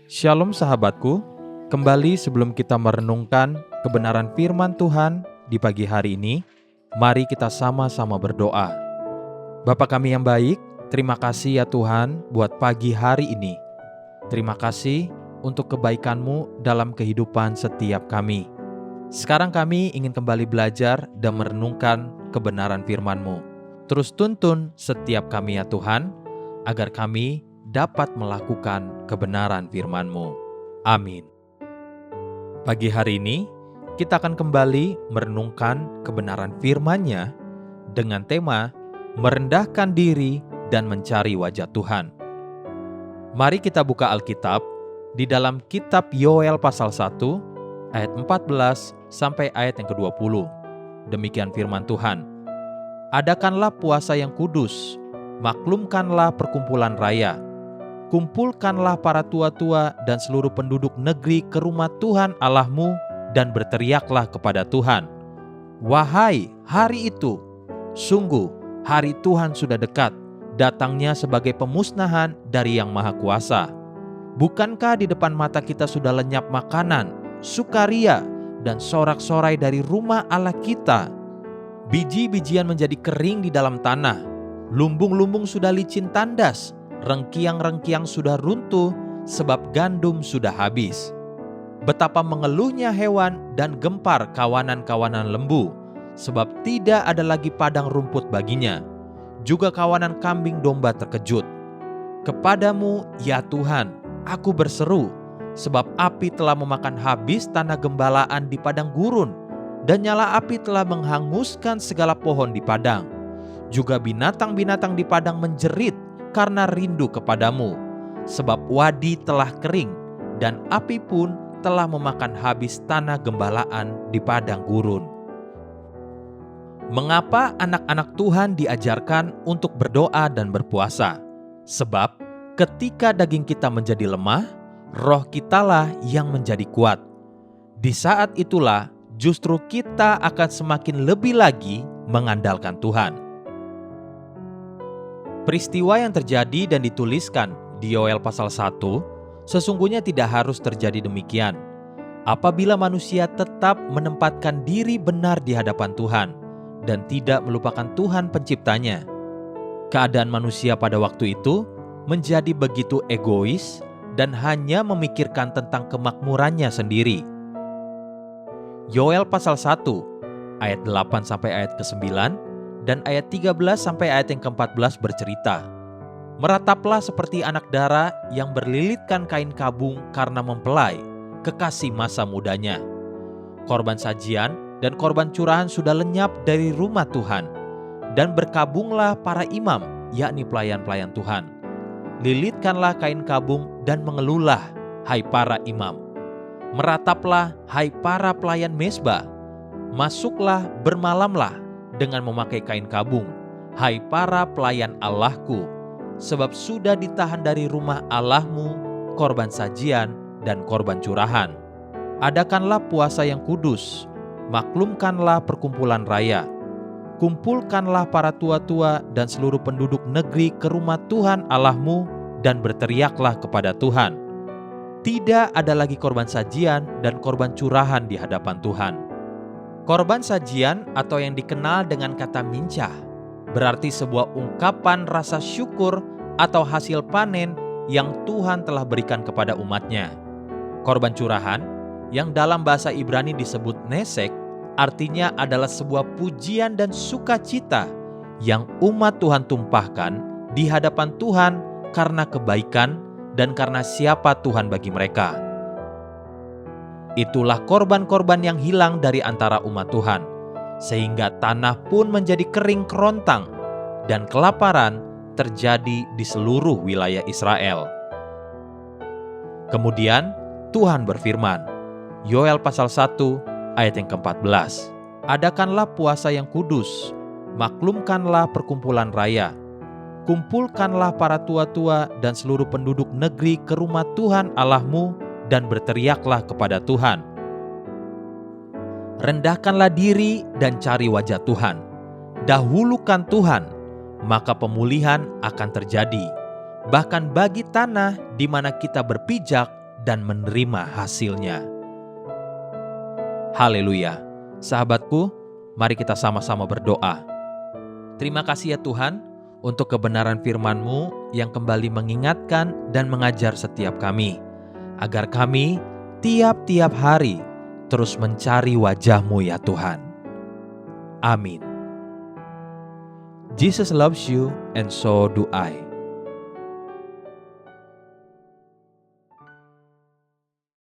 Shalom sahabatku, kembali sebelum kita merenungkan kebenaran firman Tuhan di pagi hari ini, mari kita sama-sama berdoa. Bapa kami yang baik, terima kasih ya Tuhan buat pagi hari ini. Terima kasih untuk kebaikan-Mu dalam kehidupan setiap kami. Sekarang kami ingin kembali belajar dan merenungkan kebenaran firman-Mu. Terus tuntun setiap kami ya Tuhan, agar kami dapat melakukan kebenaran firman-Mu. Amin. Pagi hari ini, kita akan kembali merenungkan kebenaran firman-Nya dengan tema merendahkan diri dan mencari wajah Tuhan. Mari kita buka Alkitab di dalam kitab Yoel pasal 1, ayat 14 sampai ayat yang ke-20. Demikian firman Tuhan. Adakanlah puasa yang kudus, maklumkanlah perkumpulan raya. Kumpulkanlah para tua-tua dan seluruh penduduk negeri ke rumah Tuhan Allahmu dan berteriaklah kepada Tuhan. Wahai hari itu, sungguh hari Tuhan sudah dekat, datangnya sebagai pemusnahan dari Yang Maha Kuasa. Bukankah di depan mata kita sudah lenyap makanan, sukaria, dan sorak-sorai dari rumah Allah kita? Biji-bijian menjadi kering di dalam tanah, lumbung-lumbung sudah licin tandas, rengkiang-rengkiang sudah runtuh sebab gandum sudah habis. Betapa mengeluhnya hewan dan gempar kawanan-kawanan lembu, sebab tidak ada lagi padang rumput baginya. Juga kawanan kambing domba terkejut. Kepadamu, ya Tuhan, aku berseru, sebab api telah memakan habis tanah gembalaan di padang gurun, dan nyala api telah menghanguskan segala pohon di padang. Juga binatang-binatang di padang menjerit karena rindu kepadamu, sebab wadi telah kering, dan api pun telah memakan habis tanah gembalaan di padang gurun. Mengapa anak-anak Tuhan diajarkan untuk berdoa dan berpuasa? Sebab ketika daging kita menjadi lemah, roh kitalah yang menjadi kuat. Di saat itulah justru kita akan semakin lebih lagi mengandalkan Tuhan. Peristiwa yang terjadi dan dituliskan di Yoel pasal 1 sesungguhnya tidak harus terjadi demikian. Apabila manusia tetap menempatkan diri benar di hadapan Tuhan dan tidak melupakan Tuhan penciptanya. Keadaan manusia pada waktu itu menjadi begitu egois dan hanya memikirkan tentang kemakmurannya sendiri. Yoel pasal 1 ayat 8 sampai ayat ke-9 dan ayat 13 sampai ayat yang ke-14 bercerita, merataplah seperti anak dara yang berlilitkan kain kabung karena mempelai, kekasih masa mudanya. Korban sajian dan korban curahan sudah lenyap dari rumah Tuhan, dan berkabunglah para imam, yakni pelayan-pelayan Tuhan. Lilitkanlah kain kabung dan mengeluhlah, hai para imam. Merataplah, hai para pelayan mezbah. Masuklah, bermalamlah, dengan memakai kain kabung, hai para pelayan Allahku, sebab sudah ditahan dari rumah Allahmu korban sajian dan korban curahan. Adakanlah puasa yang kudus, maklumkanlah perkumpulan raya. Kumpulkanlah para tua-tua dan seluruh penduduk negeri ke rumah Tuhan Allahmu dan berteriaklah kepada Tuhan. Tidak ada lagi korban sajian dan korban curahan di hadapan Tuhan. Korban sajian atau yang dikenal dengan kata mincah berarti sebuah ungkapan rasa syukur atau hasil panen yang Tuhan telah berikan kepada umatnya. Korban curahan yang dalam bahasa Ibrani disebut nesek artinya adalah sebuah pujian dan sukacita yang umat Tuhan tumpahkan di hadapan Tuhan karena kebaikan dan karena siapa Tuhan bagi mereka. Itulah korban-korban yang hilang dari antara umat Tuhan, sehingga tanah pun menjadi kering kerontang dan kelaparan terjadi di seluruh wilayah Israel. Kemudian Tuhan berfirman, Yoel pasal 1 ayat yang ke-14, adakanlah puasa yang kudus, maklumkanlah perkumpulan raya. Kumpulkanlah para tua-tua dan seluruh penduduk negeri ke rumah Tuhan Allahmu dan berteriaklah kepada Tuhan. Rendahkanlah diri dan cari wajah Tuhan. Dahulukan Tuhan, maka pemulihan akan terjadi. Bahkan bagi tanah di mana kita berpijak dan menerima hasilnya. Haleluya. Sahabatku, mari kita sama-sama berdoa. Terima kasih ya Tuhan untuk kebenaran firman-Mu yang kembali mengingatkan dan mengajar setiap kami, agar kami tiap-tiap hari terus mencari wajah-Mu ya Tuhan. Amin. Jesus loves you and so do I.